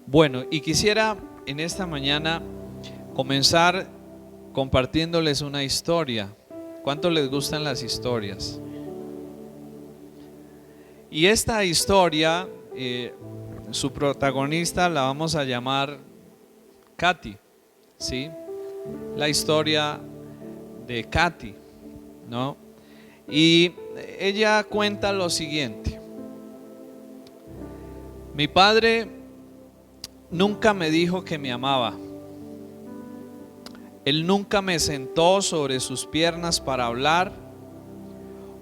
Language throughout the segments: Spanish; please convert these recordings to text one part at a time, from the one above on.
Bueno, y quisiera en esta mañana comenzar compartiéndoles una historia. ¿Cuánto les gustan las historias? Y esta historia, su protagonista la vamos a llamar Katy, ¿sí? La historia de Katy, ¿no? Y ella cuenta lo siguiente: mi padre nunca me dijo que me amaba. Él nunca me sentó sobre sus piernas para hablar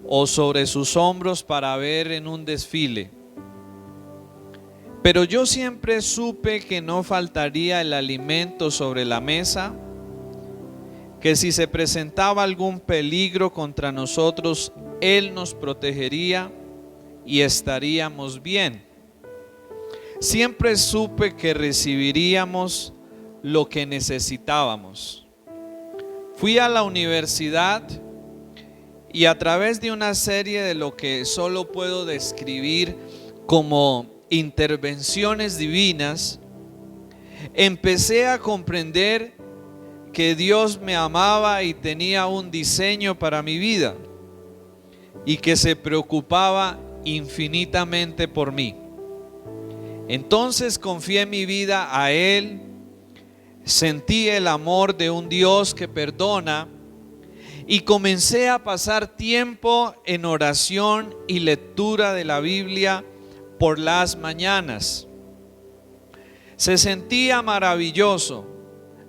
o sobre sus hombros para ver en un desfile. Pero yo siempre supe que no faltaría el alimento sobre la mesa, que si se presentaba algún peligro contra nosotros, Él nos protegería y estaríamos bien. Siempre supe que recibiríamos lo que necesitábamos. Fui a la universidad y a través de una serie de lo que solo puedo describir como intervenciones divinas, empecé a comprender que Dios me amaba y tenía un diseño para mi vida y que se preocupaba infinitamente por mí. Entonces confié mi vida a Él, sentí el amor de un Dios que perdona y comencé a pasar tiempo en oración y lectura de la Biblia por las mañanas. Se sentía maravilloso,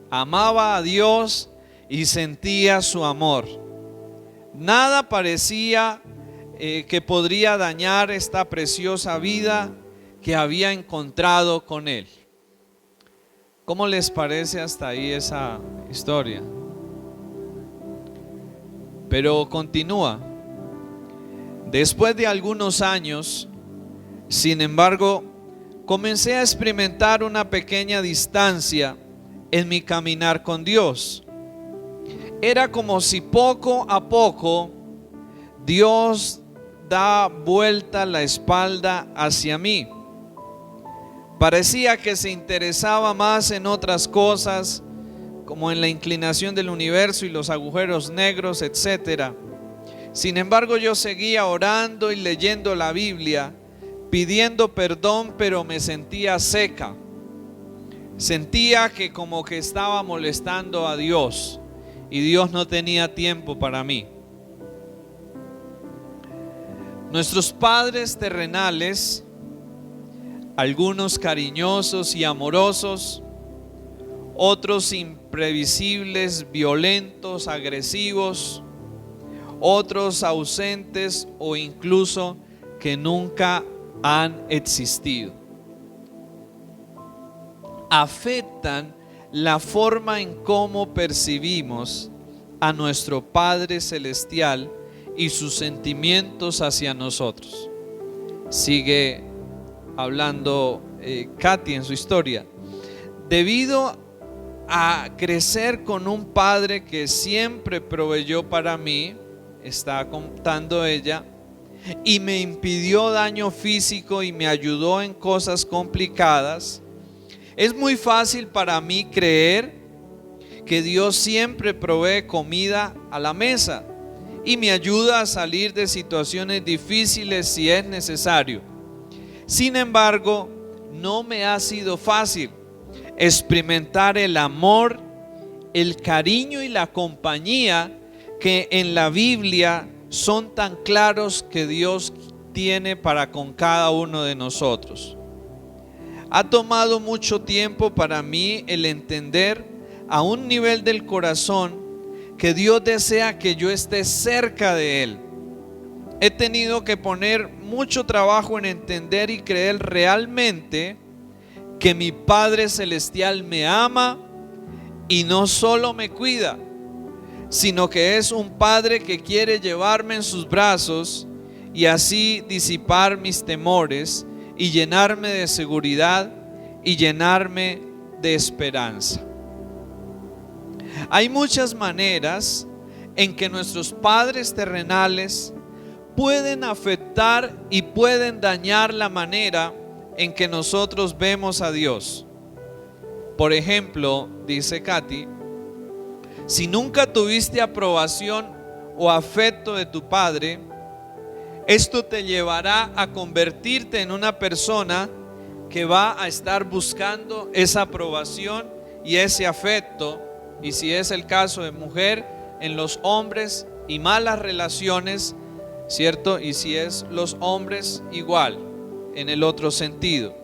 amaba a Dios y sentía su amor. Nada parecía que podría dañar esta preciosa vida que había encontrado con Él. ¿Cómo les parece hasta ahí esa historia? Pero continúa. Después de algunos años, sin embargo, comencé a experimentar una pequeña distancia en mi caminar con Dios. Era como si poco a poco Dios da vuelta la espalda hacia mí. Parecía que se interesaba más en otras cosas, como en la inclinación del universo y los agujeros negros, etc. Sin embargo, yo seguía orando y leyendo la Biblia, pidiendo perdón, pero me sentía seca. Sentía que como que estaba molestando a Dios y Dios no tenía tiempo para mí. Nuestros padres terrenales, algunos cariñosos y amorosos, otros imprevisibles, violentos, agresivos, otros ausentes o incluso que nunca han existido, afectan la forma en cómo percibimos a nuestro Padre Celestial y sus sentimientos hacia nosotros. Sigue hablando Katy en su historia. Debido a crecer con un padre que siempre proveyó para mí, está contando ella, y me impidió daño físico y me ayudó en cosas complicadas, es muy fácil para mí creer que Dios siempre provee comida a la mesa y me ayuda a salir de situaciones difíciles si es necesario. Sin embargo, no me ha sido fácil experimentar el amor, el cariño y la compañía que en la Biblia son tan claros que Dios tiene para con cada uno de nosotros. Ha tomado mucho tiempo para mí el entender a un nivel del corazón que Dios desea que yo esté cerca de Él. He tenido que poner mucho trabajo en entender y creer realmente que mi Padre Celestial me ama y no solo me cuida, sino que es un Padre que quiere llevarme en sus brazos y así disipar mis temores y llenarme de seguridad y llenarme de esperanza. Hay muchas maneras en que nuestros padres terrenales pueden afectar y pueden dañar la manera en que nosotros vemos a Dios. Por ejemplo, dice Katy, si nunca tuviste aprobación o afecto de tu padre, esto te llevará a convertirte en una persona que va a estar buscando esa aprobación y ese afecto, y si es el caso de mujer, en los hombres y malas relaciones, ¿cierto? Y si es los hombres, igual, en el otro sentido.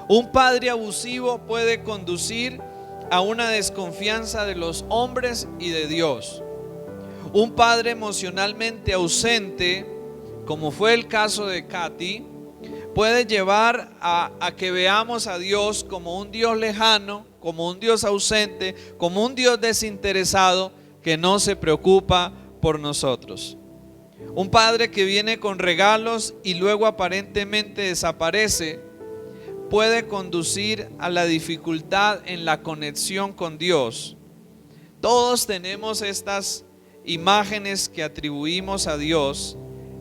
Un padre abusivo puede conducir a una desconfianza de los hombres y de Dios. Un padre emocionalmente ausente, como fue el caso de Katy, puede llevar a que veamos a Dios como un Dios lejano, como un Dios ausente, como un Dios desinteresado que no se preocupa por nosotros. Un padre que viene con regalos y luego aparentemente desaparece puede conducir a la dificultad en la conexión con Dios. Todos tenemos estas imágenes que atribuimos a Dios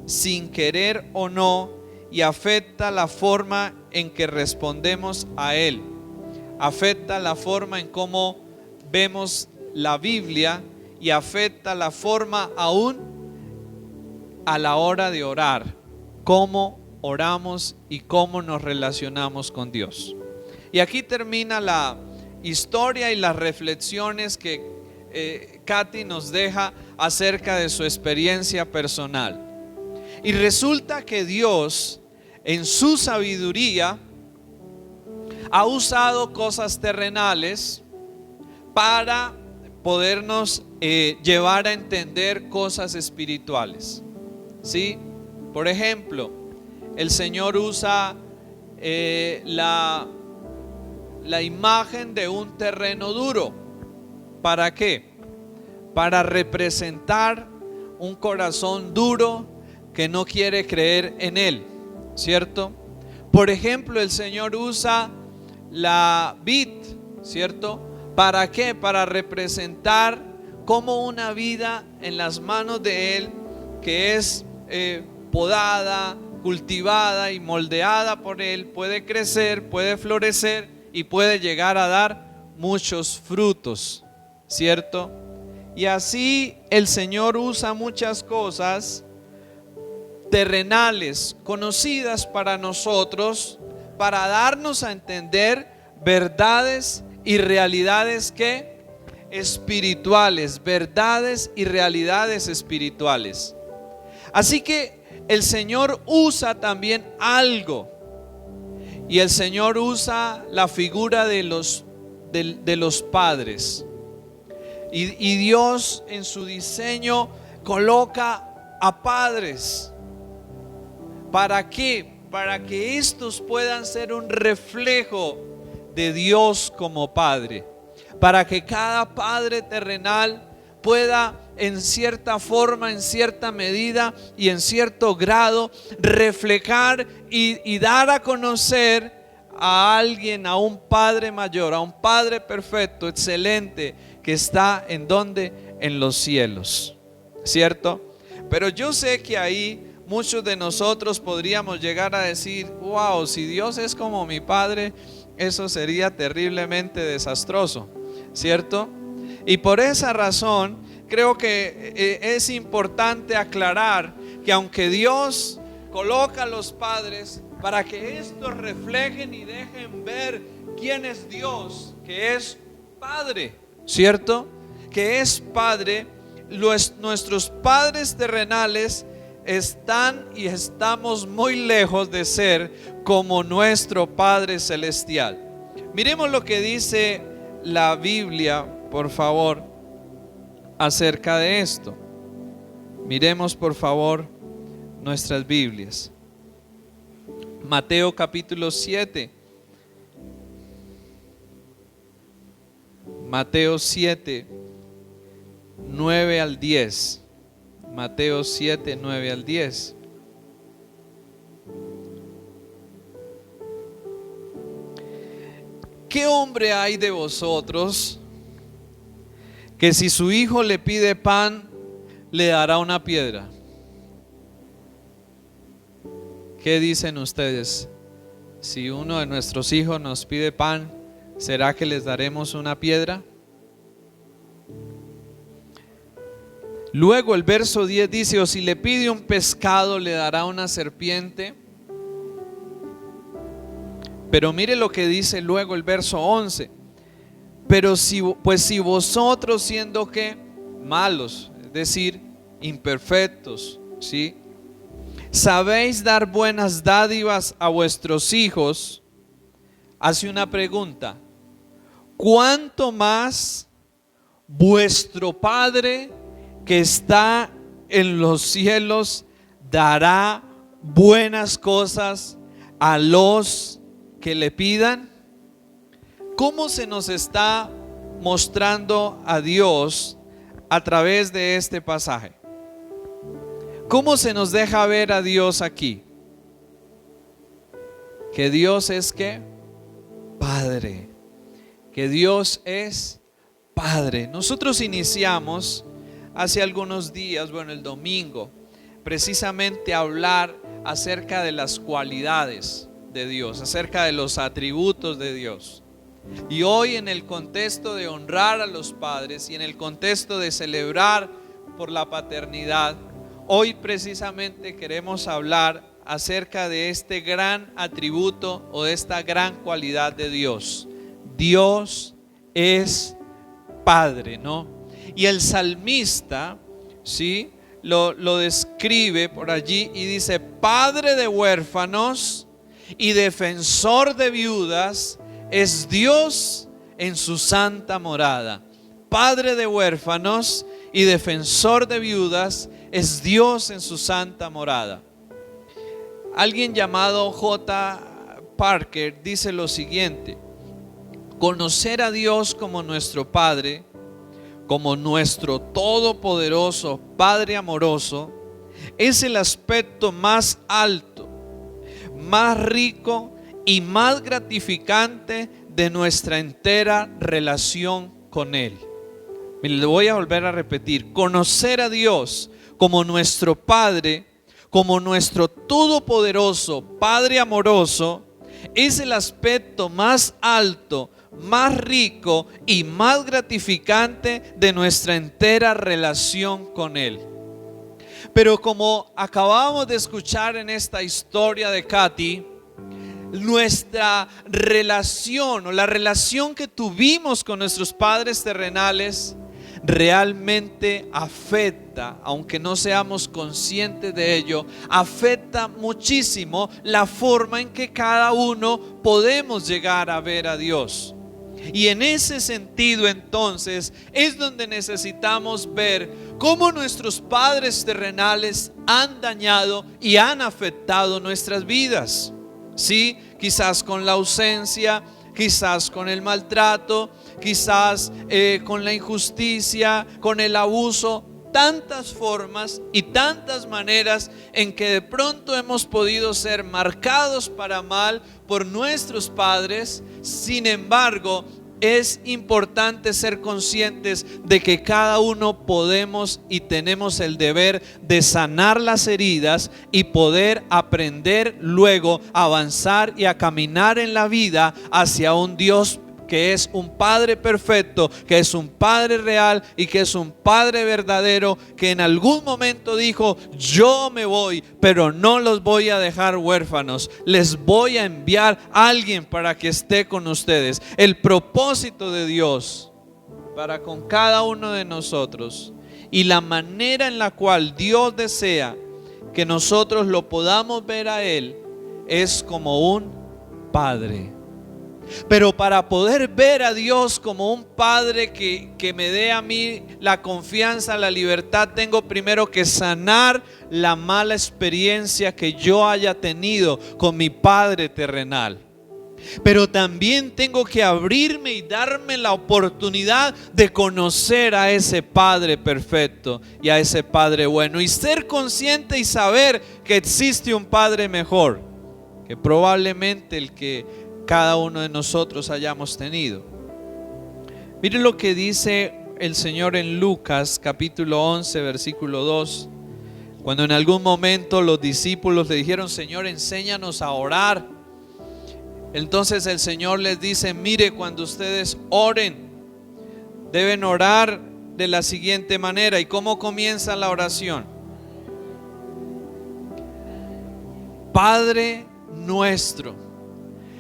sin querer o no, y afecta la forma en que respondemos a Él. Afecta la forma en cómo vemos la Biblia y afecta la forma aún a la hora de orar, cómo oramos y cómo nos relacionamos con Dios. Y aquí termina la historia y las reflexiones que Katy nos deja acerca de su experiencia personal. Y resulta que Dios, en su sabiduría, ha usado cosas terrenales para podernos llevar a entender cosas espirituales. ¿Sí? Por ejemplo, el Señor usa la imagen de un terreno duro. ¿Para qué? Para representar un corazón duro que no quiere creer en Él, ¿cierto? Por ejemplo, el Señor usa la vid, ¿cierto? ¿Para qué? Para representar cómo una vida en las manos de Él, que es podada, cultivada y moldeada por Él, puede crecer, puede florecer y puede llegar a dar muchos frutos, ¿cierto? Y así el Señor usa muchas cosas terrenales, conocidas para nosotros, para darnos a entender verdades y realidades que espirituales, verdades y realidades espirituales. Así que el Señor usa también algo, y el Señor usa la figura de los padres. Y Dios en su diseño coloca a padres. ¿Para qué? Para que estos puedan ser un reflejo de Dios como Padre. Para que cada padre terrenal pueda en cierta forma, en cierta medida y en cierto grado reflejar y dar a conocer a alguien, a un Padre mayor, a un Padre perfecto, excelente, que está en donde, en los cielos, ¿cierto? Pero yo sé que ahí muchos de nosotros podríamos llegar a decir: wow, si Dios es como mi Padre, eso sería terriblemente desastroso, ¿cierto? Y por esa razón creo que es importante aclarar que aunque Dios coloca a los padres para que estos reflejen y dejen ver quién es Dios, que es Padre, ¿cierto? Que es Padre, nuestros padres terrenales están y estamos muy lejos de ser como nuestro Padre celestial. Miremos lo que dice la Biblia, por favor, acerca de esto. Miremos, por favor, nuestras Biblias. Mateo capítulo 7. Mateo 7, 9 al 10. Mateo 7, 9 al 10. ¿Qué hombre hay de vosotros que si su hijo le pide pan, le dará una piedra? ¿Qué dicen ustedes? Si uno de nuestros hijos nos pide pan, ¿será que les daremos una piedra? Luego el verso 10 dice: o si le pide un pescado, ¿le dará una serpiente? Pero mire lo que dice luego el verso 11: pero si vosotros, siendo que malos, es decir, imperfectos, ¿sí?, sabéis dar buenas dádivas a vuestros hijos, hace una pregunta: ¿cuánto más vuestro Padre que está en los cielos dará buenas cosas a los que le pidan? ¿Cómo se nos está mostrando a Dios a través de este pasaje? ¿Cómo se nos deja ver a Dios aquí? Que Dios es ¿qué? Padre. Que Dios es Padre. Nosotros iniciamos hace algunos días, el domingo, precisamente a hablar acerca de las cualidades de Dios, acerca de los atributos de Dios. Y hoy, en el contexto de honrar a los padres y en el contexto de celebrar por la paternidad, hoy precisamente queremos hablar acerca de este gran atributo o de esta gran cualidad de Dios. Dios es Padre, ¿no? Y el salmista, ¿sí?, lo describe por allí y dice: Padre de huérfanos y defensor de viudas es Dios en su santa morada. Padre de huérfanos y defensor de viudas es Dios en su santa morada. Alguien llamado J. Parker dice lo siguiente: conocer a Dios como nuestro Padre, como nuestro todopoderoso Padre amoroso, es el aspecto más alto, más rico y más gratificante de nuestra entera relación con Él. Mire, le voy a volver a repetir: conocer a Dios como nuestro Padre, como nuestro todopoderoso Padre amoroso, es el aspecto más alto, más rico y más gratificante de nuestra entera relación con Él. Pero como acabamos de escuchar en esta historia de Katy, nuestra relación o la relación que tuvimos con nuestros padres terrenales realmente afecta, aunque no seamos conscientes de ello, afecta muchísimo la forma en que cada uno podemos llegar a ver a Dios. Y en ese sentido, entonces, es donde necesitamos ver cómo nuestros padres terrenales han dañado y han afectado nuestras vidas. Sí, quizás con la ausencia, quizás con el maltrato, quizás con la injusticia, con el abuso, tantas formas y tantas maneras en que de pronto hemos podido ser marcados para mal por nuestros padres. Sin embargo, es importante ser conscientes de que cada uno podemos y tenemos el deber de sanar las heridas y poder aprender luego a avanzar y a caminar en la vida hacia un Dios que es un Padre perfecto, que es un Padre real y que es un Padre verdadero, que en algún momento dijo: yo me voy, pero no los voy a dejar huérfanos, les voy a enviar a alguien para que esté con ustedes. El propósito de Dios para con cada uno de nosotros y la manera en la cual Dios desea que nosotros lo podamos ver a Él es como un Padre. Pero para poder ver a Dios como un Padre que me dé a mí la confianza, la libertad, tengo primero que sanar la mala experiencia que yo haya tenido con mi Padre terrenal. Pero también tengo que abrirme y darme la oportunidad de conocer a ese Padre perfecto y a ese Padre bueno, y ser consciente y saber que existe un Padre mejor que probablemente el que cada uno de nosotros hayamos tenido. Mire lo que dice el Señor en Lucas capítulo 11 versículo 2, cuando en algún momento los discípulos le dijeron: Señor, enséñanos a orar. Entonces el Señor les dice, mire, cuando ustedes oren, deben orar de la siguiente manera. ¿Y cómo comienza la oración? Padre nuestro.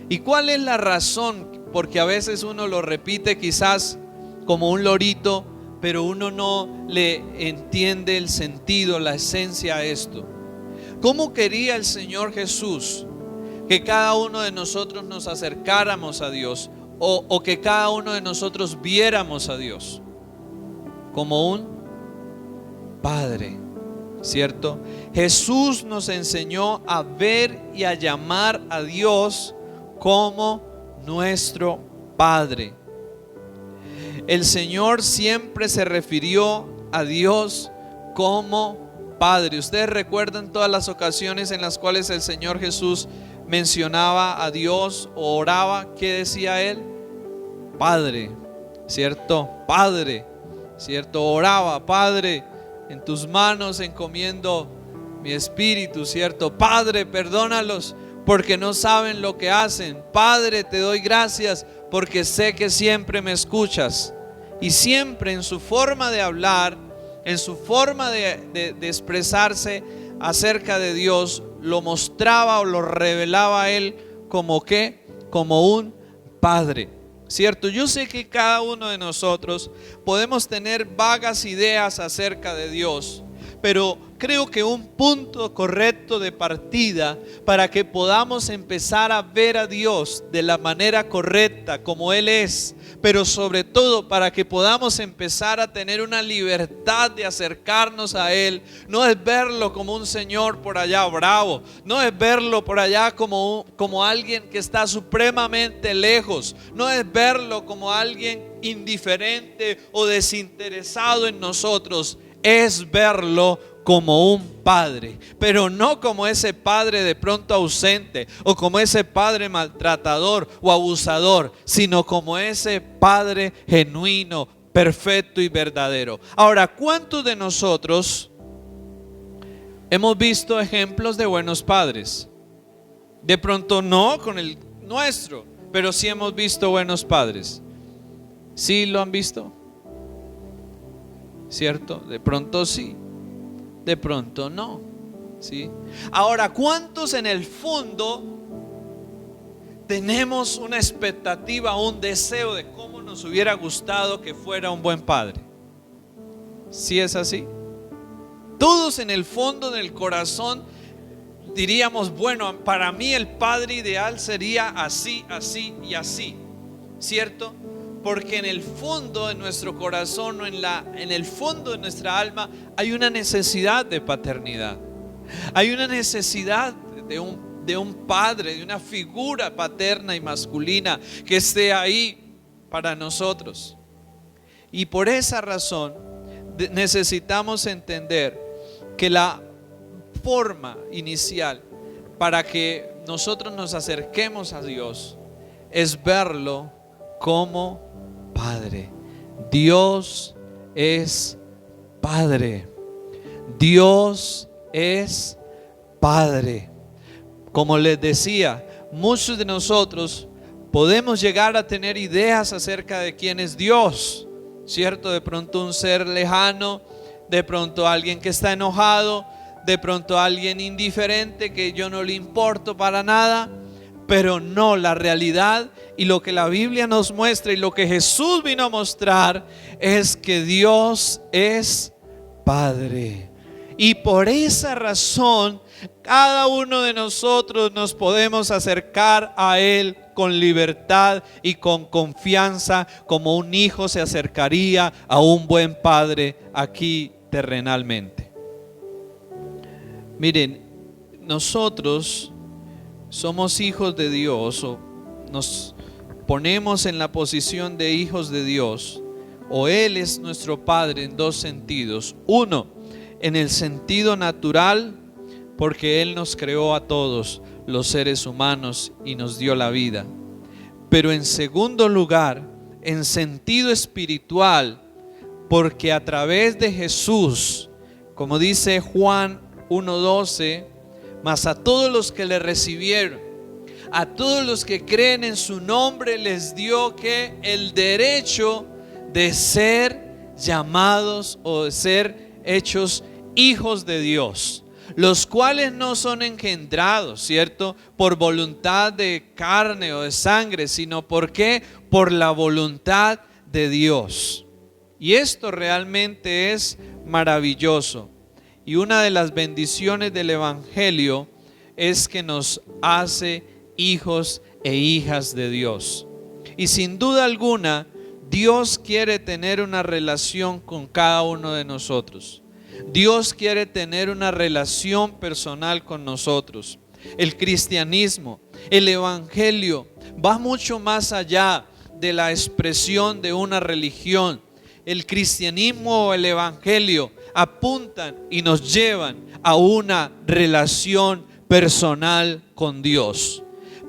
¿Y cuál es la razón? Porque a veces uno lo repite quizás como un lorito, pero uno no le entiende el sentido, la esencia a esto. ¿Cómo quería el Señor Jesús que cada uno de nosotros nos acercáramos a Dios o que cada uno de nosotros viéramos a Dios? Como un Padre, ¿cierto? Jesús nos enseñó a ver y a llamar a Dios como nuestro Padre. El Señor siempre se refirió a Dios como Padre. Ustedes recuerdan todas las ocasiones en las cuales el Señor Jesús mencionaba a Dios o oraba. ¿Qué decía Él? Padre, ¿cierto? Padre, ¿cierto? Oraba, Padre, en tus manos encomiendo mi espíritu, ¿cierto? Padre, perdónalos porque no saben lo que hacen. Padre, te doy gracias porque sé que siempre me escuchas. Y siempre en su forma de hablar, en su forma de expresarse acerca de Dios, lo mostraba o lo revelaba a Él como ¿qué? Como un Padre, ¿cierto? Yo sé que cada uno de nosotros podemos tener vagas ideas acerca de Dios, pero creo que un punto correcto de partida para que podamos empezar a ver a Dios de la manera correcta como Él es, pero sobre todo para que podamos empezar a tener una libertad de acercarnos a Él, no es verlo como un señor por allá bravo, no es verlo por allá como alguien que está supremamente lejos, no es verlo como alguien indiferente o desinteresado en nosotros, es verlo como un padre, pero no como ese padre de pronto ausente o como ese padre maltratador o abusador, sino como ese padre genuino, perfecto y verdadero. Ahora, ¿cuántos de nosotros hemos visto ejemplos de buenos padres? De pronto no con el nuestro, pero sí hemos visto buenos padres. ¿Sí lo han visto? ¿Cierto? De pronto sí, de pronto no, ¿sí? Ahora, ¿cuántos en el fondo tenemos una expectativa, un deseo de cómo nos hubiera gustado que fuera un buen padre? ¿Sí es así? Todos en el fondo del corazón diríamos, bueno, para mí el padre ideal sería así, así y así, ¿cierto? Porque en el fondo de nuestro corazón o en el fondo de nuestra alma hay una necesidad de paternidad. Hay una necesidad de un padre, de una figura paterna y masculina que esté ahí para nosotros. Y por esa razón necesitamos entender que la forma inicial para que nosotros nos acerquemos a Dios es verlo como Padre. Dios es Padre. Dios es Padre. Como les decía, muchos de nosotros podemos llegar a tener ideas acerca de quién es Dios, ¿cierto? De pronto un ser lejano, de pronto alguien que está enojado, de pronto alguien indiferente que yo no le importo para nada. Pero no, la realidad y lo que la Biblia nos muestra y lo que Jesús vino a mostrar es que Dios es Padre. Y por esa razón, cada uno de nosotros nos podemos acercar a Él con libertad y con confianza, como un hijo se acercaría a un buen padre aquí terrenalmente. Miren, nosotros somos hijos de Dios, o nos ponemos en la posición de hijos de Dios, o Él es nuestro Padre en dos sentidos. Uno, en el sentido natural, porque Él nos creó a todos los seres humanos y nos dio la vida. Pero en segundo lugar, en sentido espiritual, porque a través de Jesús, como dice Juan 1:12, mas a todos los que le recibieron, A todos los que creen en su nombre les dio que el derecho de ser llamados o de ser hechos hijos de Dios, los cuales no son engendrados, ¿cierto?, por voluntad de carne o de sangre, sino porque por la voluntad de Dios. Y esto realmente es maravilloso. Y una de las bendiciones del Evangelio es que nos hace hijos e hijas de Dios. Y sin duda alguna, Dios quiere tener una relación con cada uno de nosotros. Dios quiere tener una relación personal con nosotros. El cristianismo, el Evangelio, va mucho más allá de la expresión de una religión. El cristianismo o el Evangelio apuntan y nos llevan a una relación personal con Dios.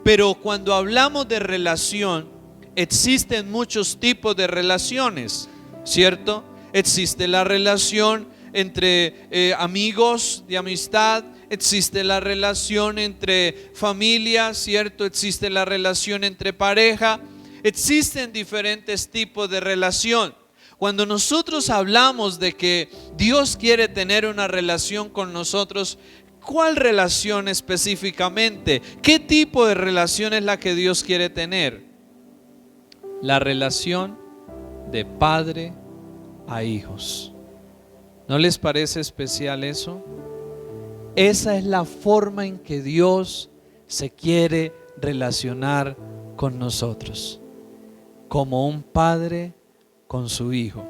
Pero cuando hablamos de relación, existen muchos tipos de relaciones, ¿cierto? Existe la relación entre amigos de amistad, existe la relación entre familias, ¿cierto? Existe la relación entre pareja, existen diferentes tipos de relación. Cuando nosotros hablamos de que Dios quiere tener una relación con nosotros, ¿cuál relación específicamente? ¿Qué tipo de relación es la que Dios quiere tener? La relación de padre a hijos. ¿No les parece especial eso? Esa es la forma en que Dios se quiere relacionar con nosotros, como un padre con su hijo.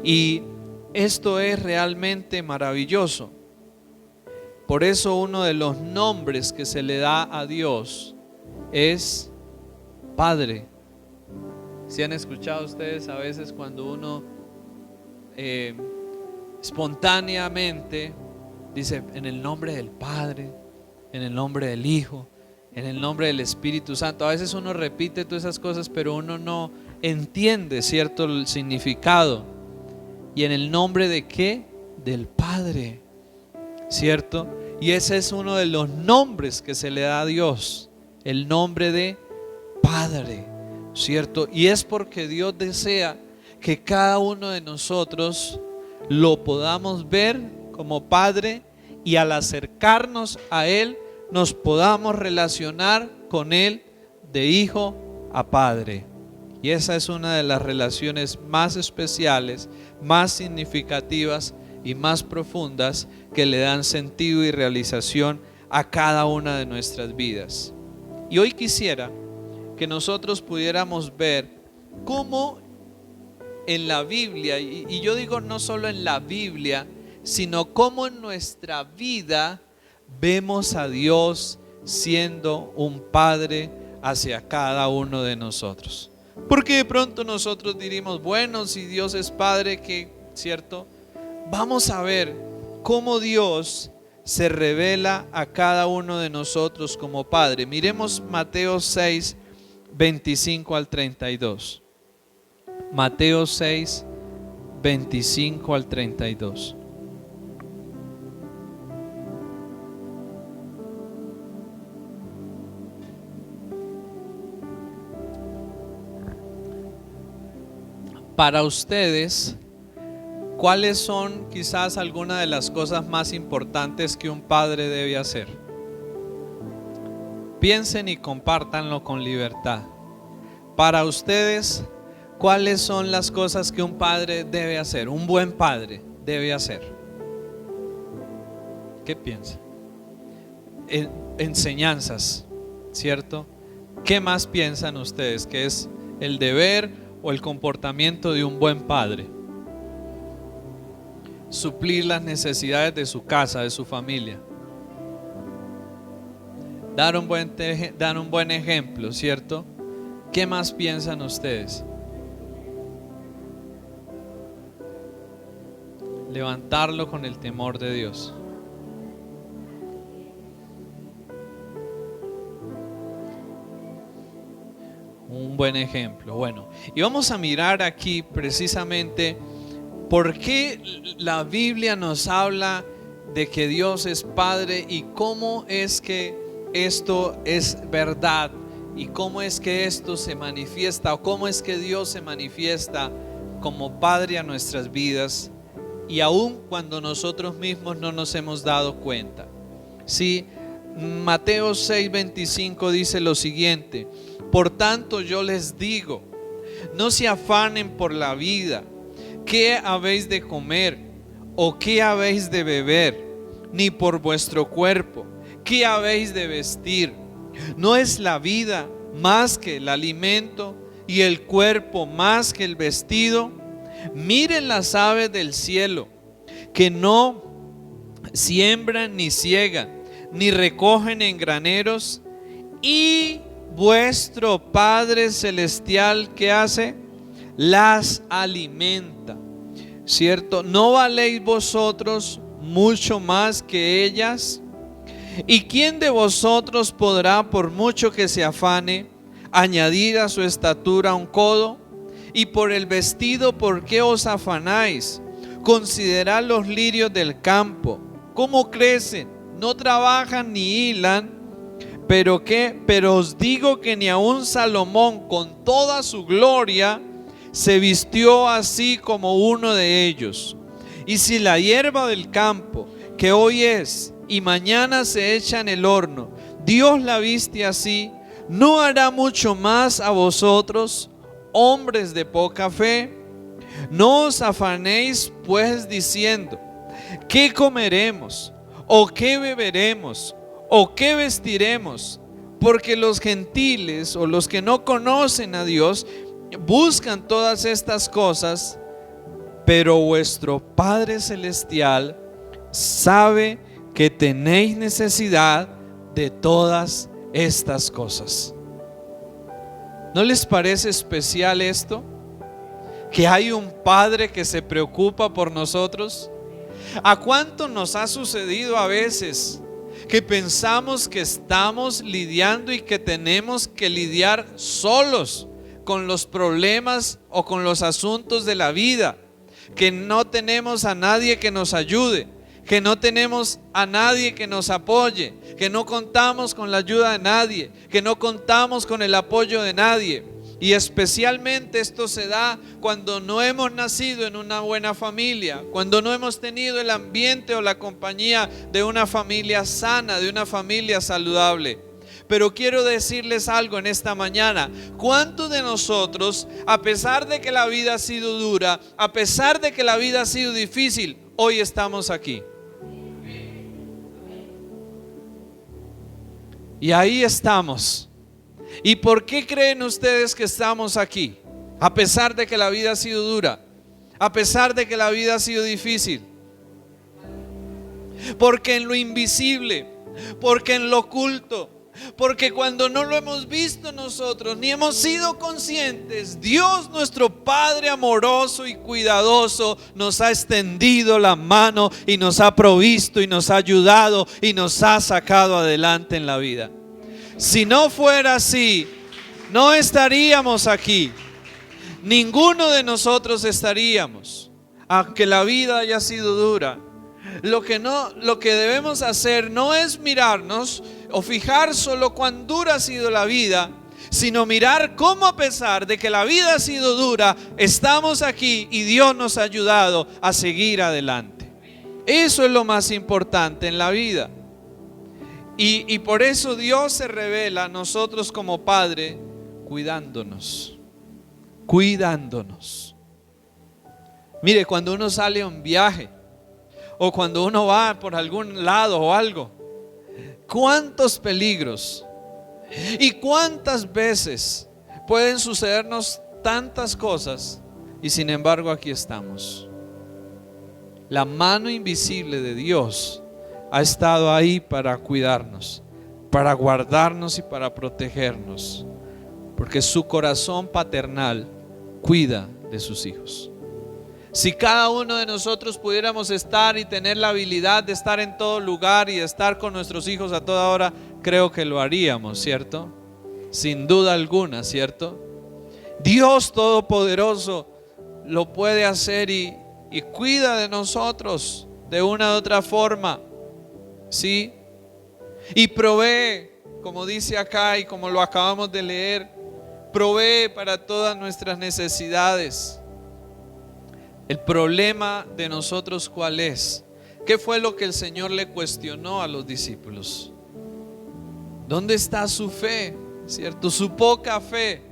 Y esto es realmente maravilloso. Por eso uno de los nombres que se le da a Dios es Padre. ¿Sí han escuchado ustedes a veces cuando uno espontáneamente dice en el nombre del Padre, en el nombre del Hijo, en el nombre del Espíritu Santo? A veces uno repite todas esas cosas, pero uno no entiende, ¿cierto?, el significado. ¿Y en el nombre de qué? Del Padre, ¿cierto? Y ese es uno de los nombres que se le da a Dios, el nombre de Padre, ¿cierto? Y es porque Dios desea que cada uno de nosotros lo podamos ver como Padre, y al acercarnos a Él nos podamos relacionar con Él de hijo a padre. Y esa es una de las relaciones más especiales, más significativas y más profundas que le dan sentido y realización a cada una de nuestras vidas. Y hoy quisiera que nosotros pudiéramos ver cómo en la Biblia, y yo digo no solo en la Biblia, sino cómo en nuestra vida vemos a Dios siendo un Padre hacia cada uno de nosotros. Porque de pronto nosotros diríamos, bueno, si Dios es Padre, que, ¿cierto? Vamos a ver cómo Dios se revela a cada uno de nosotros como Padre. Miremos Mateo 6, 25 al 32. Mateo 6, 25 al 32. Para ustedes, ¿cuáles son quizás algunas de las cosas más importantes que un padre debe hacer? Piensen y compártanlo con libertad. Para ustedes, ¿cuáles son las cosas que un padre debe hacer? Un buen padre debe hacer. ¿Qué piensan? Enseñanzas, ¿cierto? ¿Qué más piensan ustedes que es el deber o el comportamiento de un buen padre? Suplir las necesidades de su casa, de su familia. Dar un buen ejemplo, ¿cierto? ¿Qué más piensan ustedes? Levantarlo con el temor de Dios. Un buen ejemplo. Bueno, y vamos a mirar aquí precisamente por qué la Biblia nos habla de que Dios es Padre y cómo es que esto es verdad y cómo es que esto se manifiesta, o cómo es que Dios se manifiesta como Padre a nuestras vidas, y aun cuando nosotros mismos no nos hemos dado cuenta. Sí, Mateo 6:25 dice lo siguiente: por tanto yo les digo, no se afanen por la vida, qué habéis de comer o qué habéis de beber, ni por vuestro cuerpo, qué habéis de vestir. ¿No es la vida más que el alimento y el cuerpo más que el vestido? Miren las aves del cielo, que no siembran ni ciegan, ni recogen en graneros, y vuestro Padre Celestial, ¿qué hace? Las alimenta, ¿cierto? ¿No valéis vosotros mucho más que ellas? ¿Y quién de vosotros podrá, por mucho que se afane, añadir a su estatura un codo? Y por el vestido, ¿por qué os afanáis? Considerad los lirios del campo, cómo crecen, no trabajan ni hilan. Pero os digo que ni aun Salomón con toda su gloria se vistió así como uno de ellos. Y si la hierba del campo, que hoy es y mañana se echa en el horno, Dios la viste así, ¿no hará mucho más a vosotros, hombres de poca fe? No os afanéis pues diciendo, ¿qué comeremos? ¿O qué beberemos? ¿O qué vestiremos? Porque los gentiles o los que no conocen a Dios buscan todas estas cosas, pero vuestro Padre Celestial sabe que tenéis necesidad de todas estas cosas. ¿No les parece especial esto? Que hay un Padre que se preocupa por nosotros. ¿A cuánto nos ha sucedido a veces que pensamos que estamos lidiando y que tenemos que lidiar solos con los problemas o con los asuntos de la vida? Que no tenemos a nadie que nos ayude, que no tenemos a nadie que nos apoye, que no contamos con la ayuda de nadie, que no contamos con el apoyo de nadie. Y especialmente esto se da cuando no hemos nacido en una buena familia, cuando no hemos tenido el ambiente o la compañía de una familia sana, de una familia saludable. Pero quiero decirles algo en esta mañana: ¿cuántos de nosotros, a pesar de que la vida ha sido dura, a pesar de que la vida ha sido difícil, hoy estamos aquí? Y ahí estamos. ¿Y por qué creen ustedes que estamos aquí? A pesar de que la vida ha sido dura, a pesar de que la vida ha sido difícil. Porque en lo invisible, porque en lo oculto, porque cuando no lo hemos visto nosotros, ni hemos sido conscientes, Dios, nuestro Padre amoroso y cuidadoso, nos ha extendido la mano y nos ha provisto y nos ha ayudado y nos ha sacado adelante en la vida. Si no fuera así, no estaríamos aquí. Ninguno de nosotros estaríamos, aunque la vida haya sido dura. Lo que debemos hacer no es mirarnos o fijar solo cuán dura ha sido la vida, sino mirar cómo, a pesar de que la vida ha sido dura, estamos aquí y Dios nos ha ayudado a seguir adelante. Eso es lo más importante en la vida. Y por eso Dios se revela a nosotros como Padre, cuidándonos. Mire, cuando uno sale a un viaje o cuando uno va por algún lado o algo, cuántos peligros y cuántas veces pueden sucedernos tantas cosas, y sin embargo aquí estamos. La mano invisible de Dios ha estado ahí para cuidarnos, para guardarnos y para protegernos, porque su corazón paternal cuida de sus hijos. Si cada uno de nosotros pudiéramos estar y tener la habilidad de estar en todo lugar y de estar con nuestros hijos a toda hora, creo que lo haríamos, ¿cierto? Sin duda alguna, ¿cierto? Dios Todopoderoso lo puede hacer y cuida de nosotros de una u otra forma, ¿sí? Y provee como dice acá y como lo acabamos de leer, provee para todas nuestras necesidades. El problema de nosotros, ¿cuál es? ¿Qué fue lo que el Señor le cuestionó a los discípulos? ¿Dónde está su fe? ¿Cierto? Su poca fe.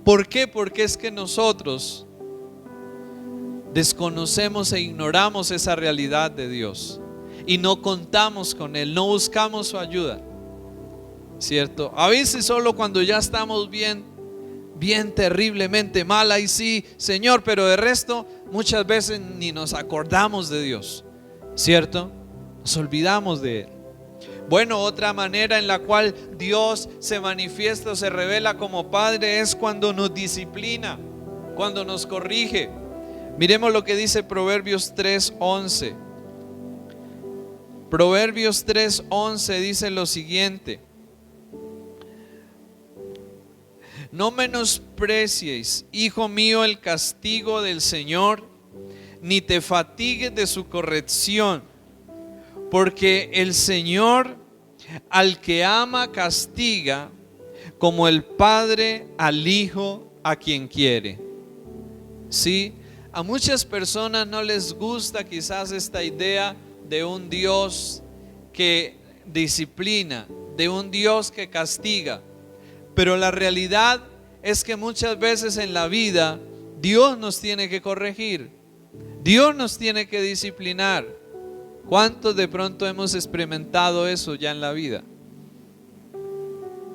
¿Por qué? Porque es que nosotros desconocemos e ignoramos esa realidad de Dios y no contamos con Él, no buscamos su ayuda, ¿cierto? A veces solo cuando ya estamos bien terriblemente mal, ahí sí, Señor, pero de resto muchas veces ni nos acordamos de Dios, ¿cierto? Nos olvidamos de Él. Bueno, otra manera en la cual Dios se manifiesta o se revela como Padre es cuando nos disciplina, cuando nos corrige. Miremos lo que dice Proverbios 3:11. Proverbios 3:11 dice lo siguiente: no menosprecies, hijo mío, el castigo del Señor, ni te fatigues de su corrección, porque el Señor al que ama castiga, como el padre al hijo a quien quiere. Sí, a muchas personas no les gusta quizás esta idea de un Dios que disciplina, de un Dios que castiga. Pero la realidad es que muchas veces en la vida Dios nos tiene que corregir, Dios nos tiene que disciplinar. ¿Cuántos de pronto hemos experimentado eso ya en la vida?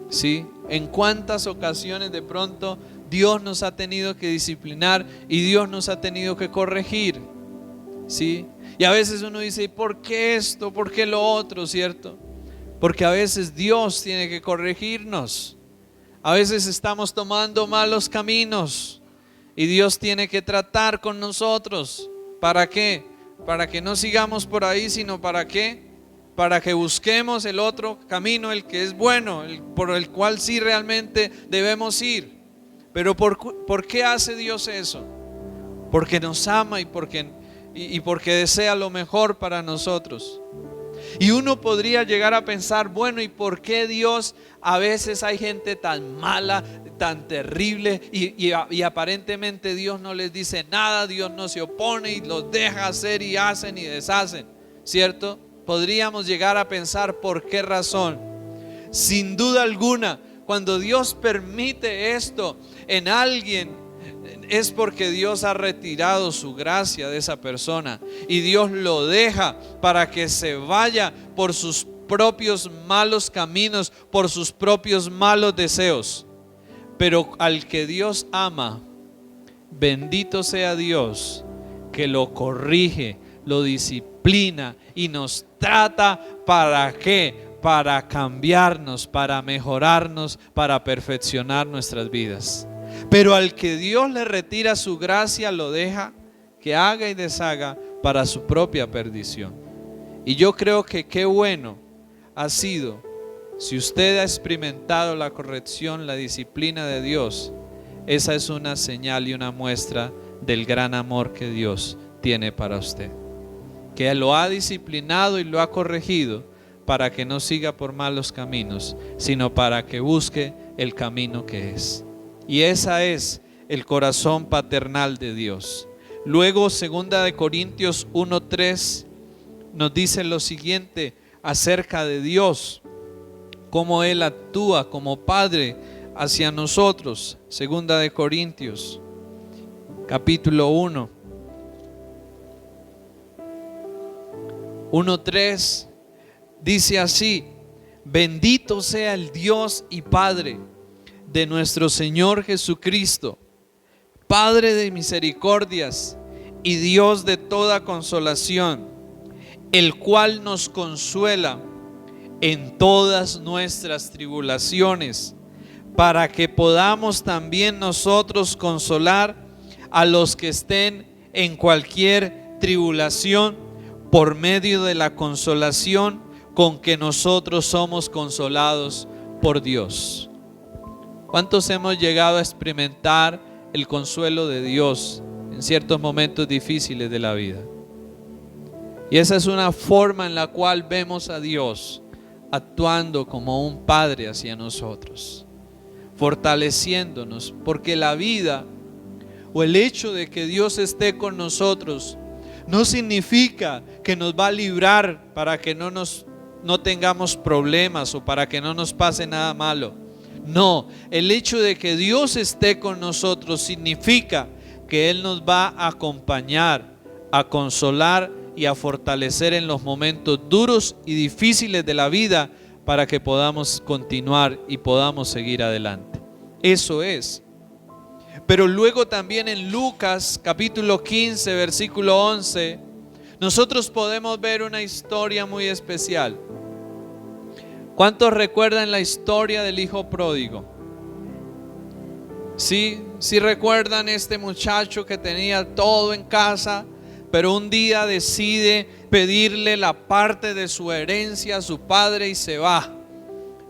¿Sí? ¿En cuántas ocasiones de pronto Dios nos ha tenido que disciplinar y Dios nos ha tenido que corregir? ¿Sí? Y a veces uno dice, ¿por qué esto? ¿Por qué lo otro? ¿Cierto? Porque a veces Dios tiene que corregirnos. A veces estamos tomando malos caminos y Dios tiene que tratar con nosotros. ¿Para qué? Para que no sigamos por ahí, sino ¿para qué? Para que busquemos el otro camino, el que es bueno, por el cual sí realmente debemos ir. Pero ¿por qué hace Dios eso? Porque nos ama y porque desea lo mejor para nosotros. Y uno podría llegar a pensar, bueno, ¿y por qué Dios a veces hay gente tan mala, tan terrible y aparentemente Dios no les dice nada, Dios no se opone y los deja hacer y hacen y deshacen? ¿Cierto? Podríamos llegar a pensar por qué razón. Sin duda alguna, cuando Dios permite esto en alguien, es porque Dios ha retirado su gracia de esa persona y Dios lo deja para que se vaya por sus propios malos caminos, por sus propios malos deseos. Pero al que Dios ama, bendito sea Dios, que lo corrige, lo disciplina y nos trata. ¿Para qué? Para cambiarnos, para mejorarnos, para perfeccionar nuestras vidas. Pero al que Dios le retira su gracia, lo deja que haga y deshaga para su propia perdición. Y yo creo que qué bueno ha sido, si usted ha experimentado la corrección, la disciplina de Dios, esa es una señal y una muestra del gran amor que Dios tiene para usted, que lo ha disciplinado y lo ha corregido para que no siga por malos caminos, sino para que busque el camino que es. Y esa es el corazón paternal de Dios. Luego, 2 Corintios 1:3 nos dice lo siguiente acerca de Dios, cómo Él actúa como Padre hacia nosotros. 2 Corintios, capítulo 1, 1:3 dice así: bendito sea el Dios y Padre de nuestro Señor Jesucristo, Padre de misericordias y Dios de toda consolación, el cual nos consuela en todas nuestras tribulaciones, para que podamos también nosotros consolar a los que estén en cualquier tribulación por medio de la consolación con que nosotros somos consolados por Dios. ¿Cuántos hemos llegado a experimentar el consuelo de Dios en ciertos momentos difíciles de la vida? Y esa es una forma en la cual vemos a Dios actuando como un padre hacia nosotros, fortaleciéndonos, porque la vida o el hecho de que Dios esté con nosotros no significa que nos va a librar para que no tengamos problemas o para que no nos pase nada malo. No, el hecho de que Dios esté con nosotros significa que Él nos va a acompañar, a consolar y a fortalecer en los momentos duros y difíciles de la vida para que podamos continuar y podamos seguir adelante. Eso es. Pero luego también en Lucas capítulo 15 versículo 11 nosotros podemos ver una historia muy especial. ¿Cuántos recuerdan la historia del hijo pródigo? Sí recuerdan este muchacho que tenía todo en casa, pero un día decide pedirle la parte de su herencia a su padre y se va.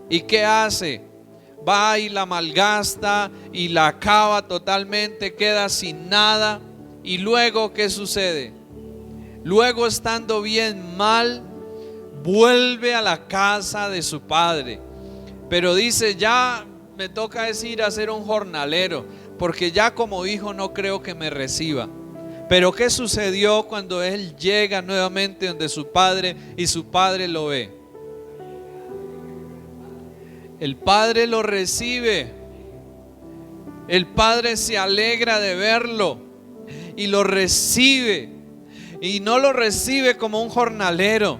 ¿Y qué hace? Va y la malgasta y la acaba totalmente, queda sin nada. Y luego, ¿qué sucede? Luego, estando bien mal, vuelve a la casa de su padre. Pero dice, ya me toca ir a ser un jornalero, porque ya como hijo no creo que me reciba. Pero ¿qué sucedió cuando él llega nuevamente donde su padre y su padre lo ve? El padre lo recibe. El padre se alegra de verlo y lo recibe. Y no lo recibe como un jornalero,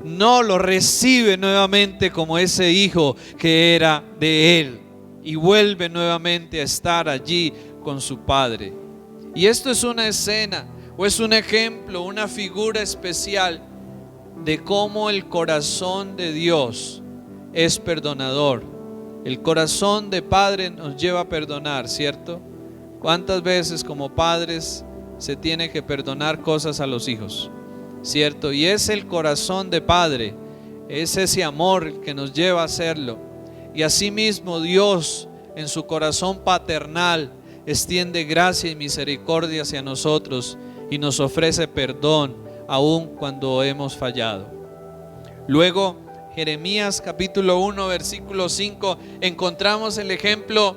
no, lo recibe nuevamente como ese hijo que era de él. Y vuelve nuevamente a estar allí con su padre. Y esto es una escena o es un ejemplo, una figura especial de cómo el corazón de Dios es perdonador. El corazón de padre nos lleva a perdonar, ¿cierto? ¿Cuántas veces como padres se tiene que perdonar cosas a los hijos? ¿Cierto? Y es el corazón de padre, es ese amor que nos lleva a hacerlo. Y asimismo Dios en su corazón paternal extiende gracia y misericordia hacia nosotros y nos ofrece perdón aun cuando hemos fallado. Luego, Jeremías capítulo 1 versículo 5, encontramos el ejemplo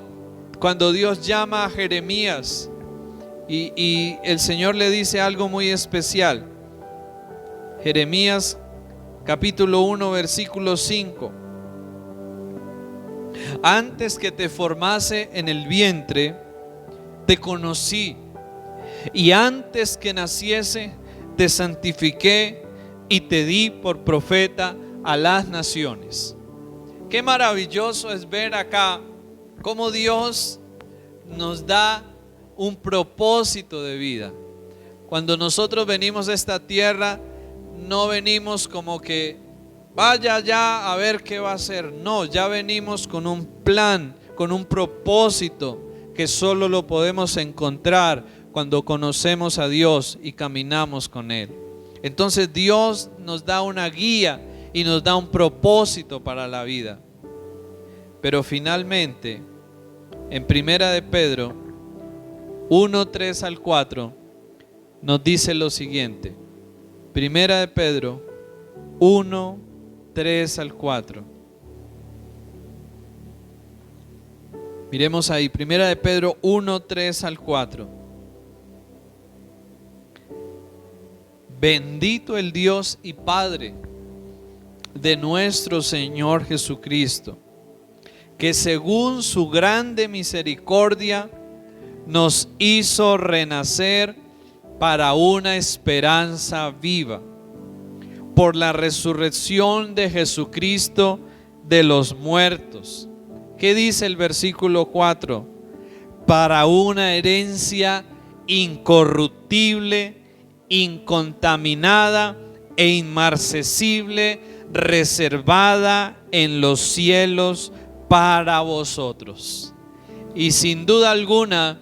cuando Dios llama a Jeremías y el Señor le dice algo muy especial. Jeremías capítulo 1 versículo 5. Antes que te formase en el vientre, te conocí, y antes que naciese, te santifiqué y te di por profeta a las naciones. Qué maravilloso es ver acá cómo Dios nos da un propósito de vida. Cuando nosotros venimos a esta tierra, no venimos como que vaya ya a ver qué va a hacer. No, ya venimos con un plan, con un propósito que solo lo podemos encontrar cuando conocemos a Dios y caminamos con Él. Entonces Dios nos da una guía y nos da un propósito para la vida. Pero finalmente, en Primera de Pedro 1, 3 al 4, nos dice lo siguiente. Primera de Pedro 1, 3 al 4. Miremos ahí, Primera de Pedro 1, 3 al 4. Bendito el Dios y Padre de nuestro Señor Jesucristo, que según su grande misericordia nos hizo renacer para una esperanza viva, por la resurrección de Jesucristo de los muertos. ¿Qué dice el versículo 4? Para una herencia incorruptible, incontaminada e inmarcesible, reservada en los cielos para vosotros. Y sin duda alguna,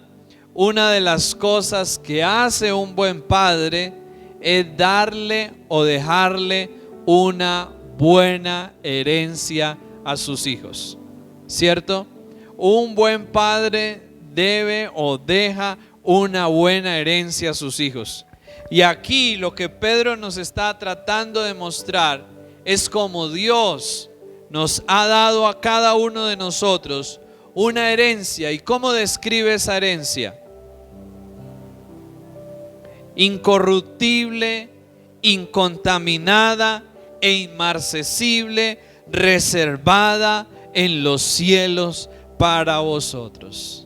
una de las cosas que hace un buen padre es darle o dejarle una buena herencia a sus hijos, ¿cierto? Un buen padre debe o deja una buena herencia a sus hijos. Y aquí lo que Pedro nos está tratando de mostrar es cómo Dios nos ha dado a cada uno de nosotros una herencia. ¿Y cómo describe esa herencia? Incorruptible, incontaminada e inmarcesible, reservada en los cielos para vosotros.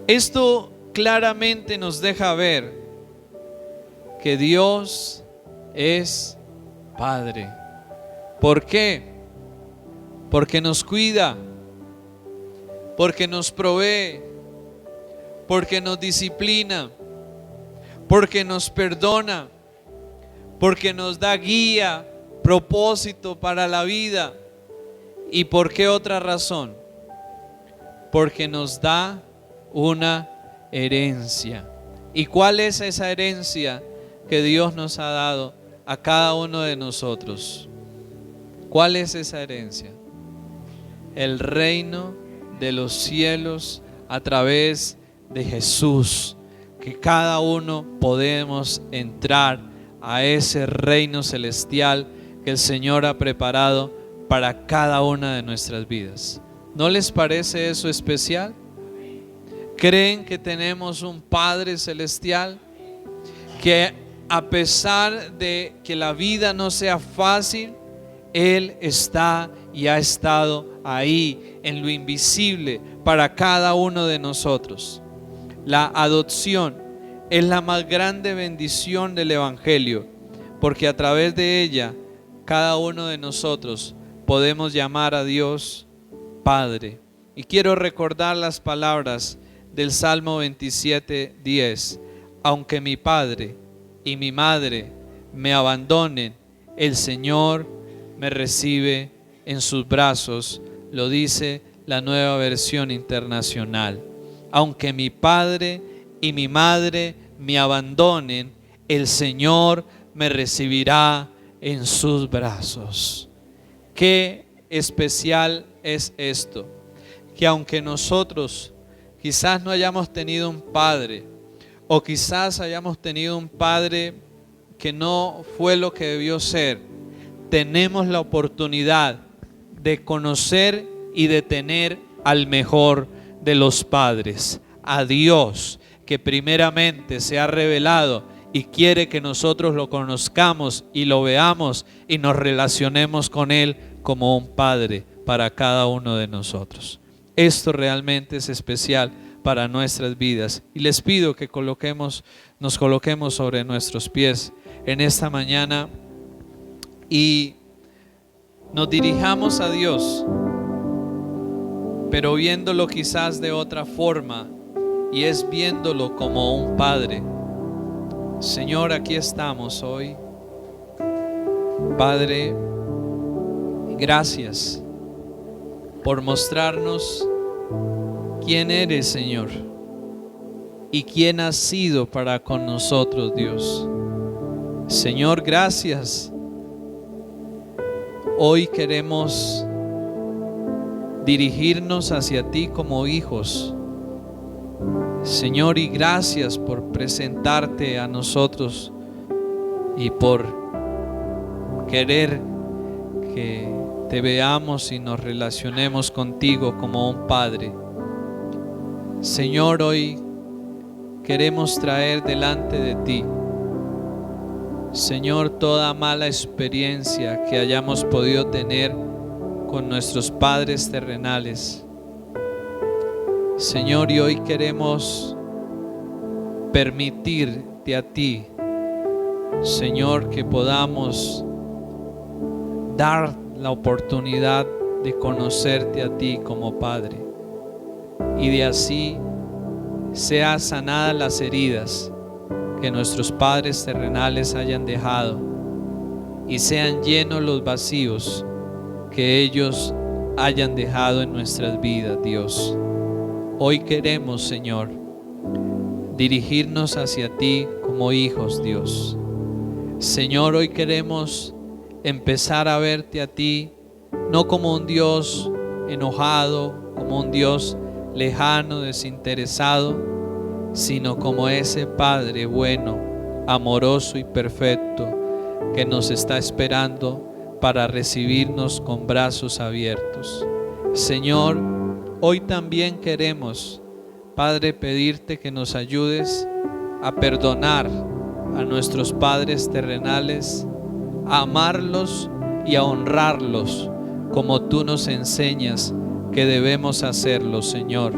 Esto claramente nos deja ver que Dios es Padre. ¿Por qué? Porque nos cuida, porque nos provee, porque nos disciplina, porque nos perdona, porque nos da guía, propósito para la vida. ¿Y por qué otra razón? Porque nos da una herencia. ¿Y cuál es esa herencia que Dios nos ha dado a cada uno de nosotros? ¿Cuál es esa herencia? El reino de los cielos a través de Jesús, que cada uno podemos entrar a ese reino celestial que el Señor ha preparado para cada una de nuestras vidas. ¿No les parece eso especial? ¿Creen que tenemos un Padre celestial que a pesar de que la vida no sea fácil, Él está y ha estado ahí en lo invisible para cada uno de nosotros? La adopción es la más grande bendición del Evangelio, porque a través de ella cada uno de nosotros podemos llamar a Dios Padre. Y quiero recordar las palabras del Salmo 27:10. Aunque mi padre y mi madre me abandonen, el Señor me recibe en sus brazos. Lo dice la Nueva Versión Internacional. Aunque mi padre y mi madre me abandonen, el Señor me recibirá en sus brazos. Qué especial es esto, que aunque nosotros quizás no hayamos tenido un padre, o quizás hayamos tenido un padre que no fue lo que debió ser, tenemos la oportunidad de conocer y de tener al mejor de los padres, a Dios, que primeramente se ha revelado y quiere que nosotros lo conozcamos y lo veamos y nos relacionemos con Él como un Padre para cada uno de nosotros. Esto realmente es especial para nuestras vidas y les pido que nos coloquemos sobre nuestros pies en esta mañana y nos dirijamos a Dios, pero viéndolo quizás de otra forma, y es viéndolo como un Padre. Señor, aquí estamos hoy. Padre, gracias por mostrarnos quién eres, Señor, y quién has sido para con nosotros, Dios. Señor, gracias. Hoy queremos dirigirnos hacia ti como hijos, Señor, y gracias por presentarte a nosotros y por querer que te veamos y nos relacionemos contigo como un Padre. Señor, hoy queremos traer delante de ti, Señor, toda mala experiencia que hayamos podido tener con nuestros padres terrenales. Señor, y hoy queremos permitirte a ti, Señor, que podamos dar la oportunidad de conocerte a ti como Padre, y de así sean sanadas las heridas que nuestros padres terrenales hayan dejado y sean llenos los vacíos que ellos hayan dejado en nuestras vidas, Dios. Hoy queremos, Señor, dirigirnos hacia ti como hijos, Dios. Señor, hoy queremos empezar a verte a ti no como un Dios enojado, como un Dios lejano, desinteresado, sino como ese Padre bueno, amoroso y perfecto que nos está esperando para recibirnos con brazos abiertos. Señor, hoy también queremos, Padre, pedirte que nos ayudes a perdonar a nuestros padres terrenales, a amarlos y a honrarlos como tú nos enseñas que debemos hacerlo, Señor.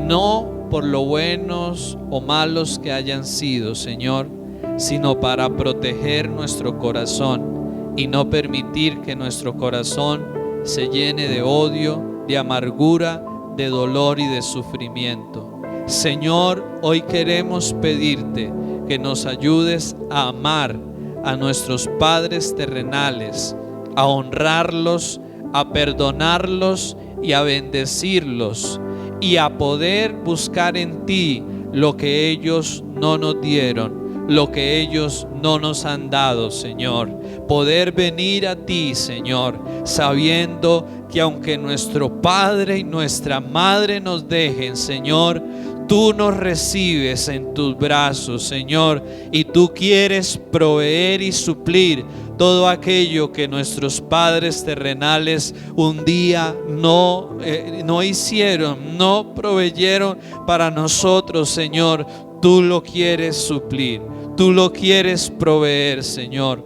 No por lo buenos o malos que hayan sido, Señor, sino para proteger nuestro corazón y no permitir que nuestro corazón se llene de odio, de amargura, de dolor y de sufrimiento. Señor, hoy queremos pedirte que nos ayudes a amar a nuestros padres terrenales, a honrarlos, a perdonarlos y a bendecirlos, y a poder buscar en ti lo que ellos no nos dieron, lo que ellos no nos han dado, Señor. Poder venir a ti, Señor, sabiendo que aunque nuestro padre y nuestra madre nos dejen, Señor, tú nos recibes en tus brazos, Señor, y tú quieres proveer y suplir todo aquello que nuestros padres terrenales un día no hicieron, no proveyeron para nosotros, Señor. Tú lo quieres suplir, tú lo quieres proveer, Señor.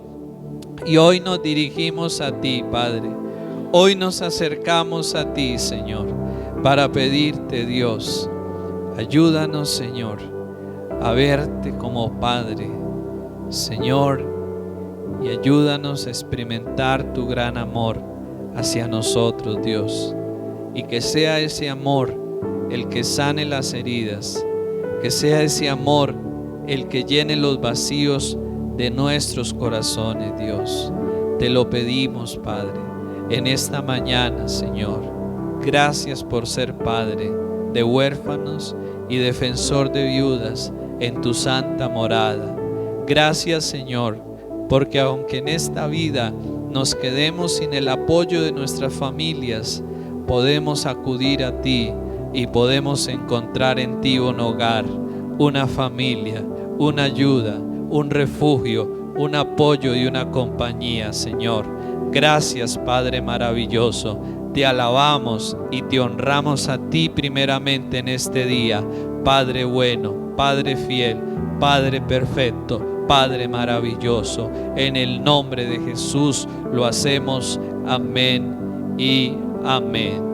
Y hoy nos dirigimos a ti, Padre. Hoy nos acercamos a ti, Señor, para pedirte, Dios, ayúdanos, Señor, a verte como Padre, Señor, y ayúdanos a experimentar tu gran amor hacia nosotros, Dios, y que sea ese amor el que sane las heridas, que sea ese amor el que llene los vacíos de nuestros corazones, Dios. Te lo pedimos, Padre, en esta mañana, Señor. Gracias por ser Padre de huérfanos y defensor de viudas en tu santa morada. Gracias, Señor, porque aunque en esta vida nos quedemos sin el apoyo de nuestras familias, podemos acudir a ti y podemos encontrar en ti un hogar, una familia, una ayuda, un refugio, un apoyo y una compañía, Señor. Gracias, Padre maravilloso. Te alabamos y te honramos a ti primeramente en este día, Padre bueno, Padre fiel, Padre perfecto, Padre maravilloso. En el nombre de Jesús lo hacemos. Amén y amén.